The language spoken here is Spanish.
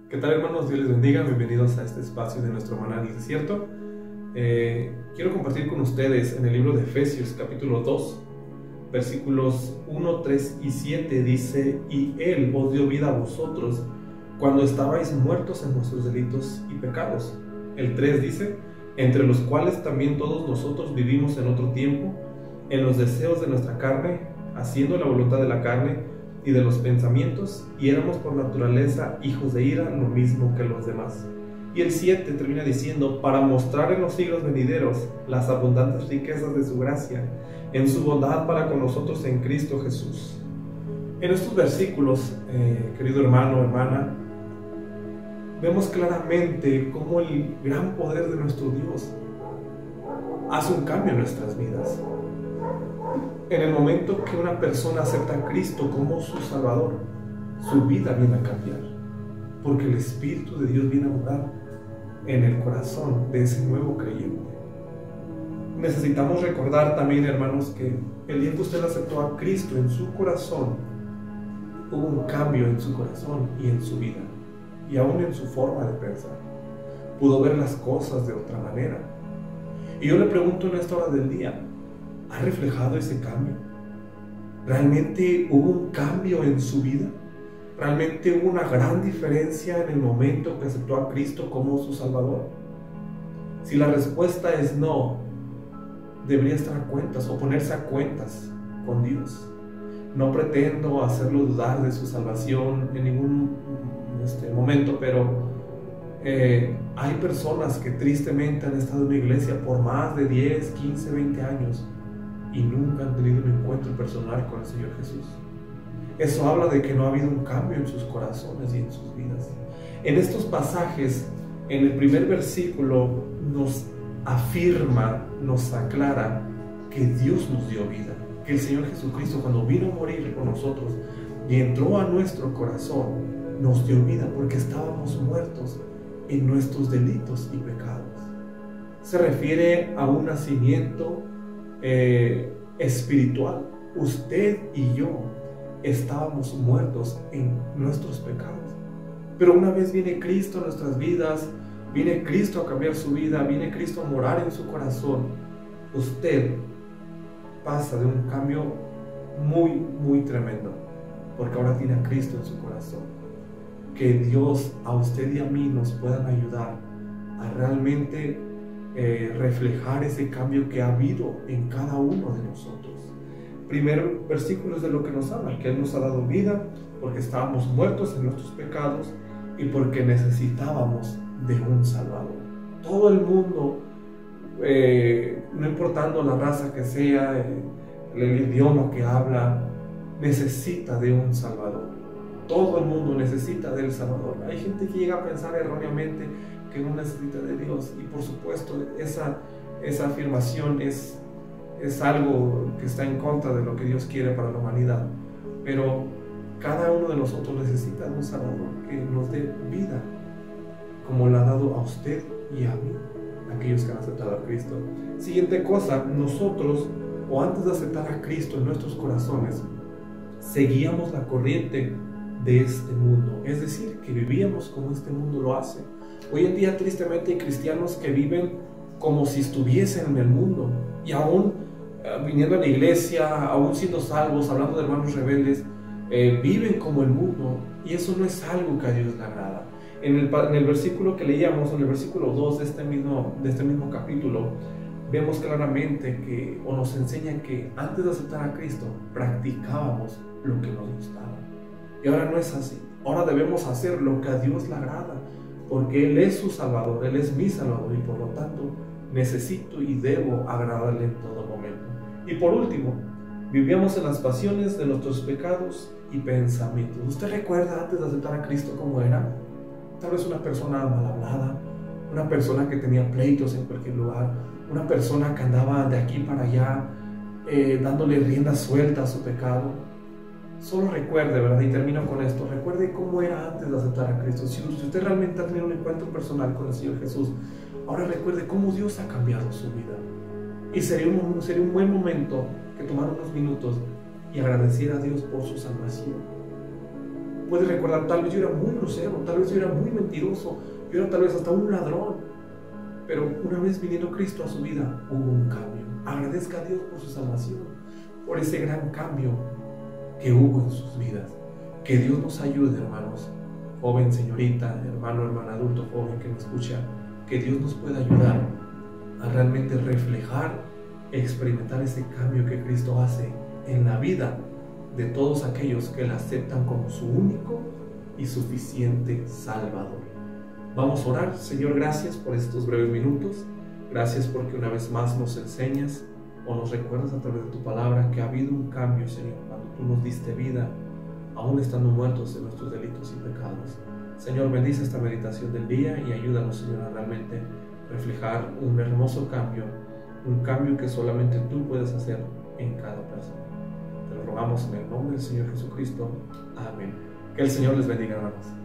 ¿Qué tal, hermanos? Dios les bendiga. Bienvenidos a este espacio de nuestro maná del desierto. Quiero compartir con ustedes en el libro de Efesios, capítulo 2, versículos 1, 3 y 7. Dice: y Él os dio vida a vosotros cuando estabais muertos en vuestros delitos y pecados. El 3 dice: entre los cuales también todos nosotros vivimos en otro tiempo, en los deseos de nuestra carne, haciendo la voluntad de la carne y de los pensamientos, y éramos por naturaleza hijos de ira, lo mismo que los demás. Y el 7 termina diciendo: para mostrar en los siglos venideros las abundantes riquezas de su gracia, en su bondad para con nosotros en Cristo Jesús. En estos versículos, querido hermano o hermana, vemos claramente cómo el gran poder de nuestro Dios hace un cambio en nuestras vidas. En el momento que una persona acepta a Cristo como su Salvador, su vida viene a cambiar, porque el Espíritu de Dios viene a morar en el corazón de ese nuevo creyente. Necesitamos recordar también, hermanos, que el día que usted aceptó a Cristo en su corazón, hubo un cambio en su corazón y en su vida, y aún en su forma de pensar. Pudo ver las cosas de otra manera. Y yo le pregunto en esta hora del día: ¿ha reflejado ese cambio? ¿Realmente hubo un cambio en su vida? ¿Realmente hubo una gran diferencia en el momento que aceptó a Cristo como su Salvador? Si la respuesta es no, debería estar a cuentas o ponerse a cuentas con Dios. No pretendo hacerlo dudar de su salvación en ningún momento, pero hay personas que tristemente han estado en una iglesia por más de 10, 15, 20 años y nunca han tenido un encuentro personal con el Señor Jesús. Eso habla de que no ha habido un cambio en sus corazones y en sus vidas. En estos pasajes, en el primer versículo, nos afirma, nos aclara que Dios nos dio vida, que el Señor Jesucristo, cuando vino a morir por nosotros y entró a nuestro corazón, nos dio vida porque estábamos muertos en nuestros delitos y pecados. Se refiere a un nacimiento espiritual. Usted y yo estábamos muertos en nuestros pecados, pero una vez viene Cristo a nuestras vidas, viene Cristo a cambiar su vida, viene Cristo a morar en su corazón, usted pasa de un cambio muy tremendo, porque ahora tiene a Cristo en su corazón. Que Dios a usted y a mí nos puedan ayudar a realmente reflejar ese cambio que ha habido en cada uno de nosotros. Primer versículo es de lo que nos habla, que Él nos ha dado vida porque estábamos muertos en nuestros pecados y porque necesitábamos de un Salvador. Todo el mundo, no importando la raza que sea, el idioma que habla, necesita de un Salvador. Todo el mundo necesita del Salvador. Hay gente que llega a pensar erróneamente que no necesita de Dios, y por supuesto esa afirmación es algo que está en contra de lo que Dios quiere para la humanidad. Pero cada uno de nosotros necesita de un Salvador que nos dé vida, como la ha dado a usted y a mí, aquellos que han aceptado a Cristo. Siguiente cosa: nosotros, o antes de aceptar a Cristo en nuestros corazones, seguíamos la corriente de este mundo, es decir, que vivíamos como este mundo lo hace. Hoy en día, tristemente, hay cristianos que viven como si estuviesen en el mundo, y aún viniendo a la iglesia, aún siendo salvos, hablando de hermanos rebeldes, viven como el mundo, y eso no es algo que a Dios le agrada. En el versículo que leíamos, en el versículo 2 de este mismo capítulo, vemos claramente que, o nos enseñan que antes de aceptar a Cristo, practicábamos lo que nos gustaba. Y ahora no es así. Ahora debemos hacer lo que a Dios le agrada, porque Él es su Salvador, Él es mi Salvador, y por lo tanto necesito y debo agradarle en todo momento. Y por último, vivíamos en las pasiones de nuestros pecados y pensamientos. ¿Usted recuerda antes de aceptar a Cristo cómo era? Tal vez una persona mal hablada, una persona que tenía pleitos en cualquier lugar, una persona que andaba de aquí para allá, dándole rienda suelta a su pecado. Solo recuerde, ¿verdad? Y termino con esto. Recuerde cómo era antes de aceptar a Cristo. Si usted realmente ha tenido un encuentro personal con el Señor Jesús, ahora recuerde cómo Dios ha cambiado su vida. Y sería un buen momento que tomara unos minutos y agradeciera a Dios por su salvación. puedes recordar, tal vez yo era muy grosero, tal vez yo era muy mentiroso, yo era tal vez hasta un ladrón. Pero una vez viniendo Cristo a su vida, hubo un cambio. Agradezca a Dios por su salvación, por ese gran cambio que hubo en sus vidas. Que Dios nos ayude, hermanos, joven, señorita, hermano, hermana, adulto, joven que me escucha, que Dios nos pueda ayudar a realmente reflejar, experimentar ese cambio que Cristo hace en la vida de todos aquellos que le aceptan como su único y suficiente Salvador. Vamos a orar. Señor, gracias por estos breves minutos. Gracias porque una vez más nos enseñas o nos recuerdas a través de tu palabra que ha habido un cambio, Señor, cuando tú nos diste vida, aún estando muertos en nuestros delitos y pecados. Señor, bendice esta meditación del día y ayúdanos, Señor, a realmente reflejar un hermoso cambio, un cambio que solamente tú puedes hacer en cada persona. Te lo rogamos en el nombre del Señor Jesucristo. Amén. Que el Señor les bendiga, hermanos.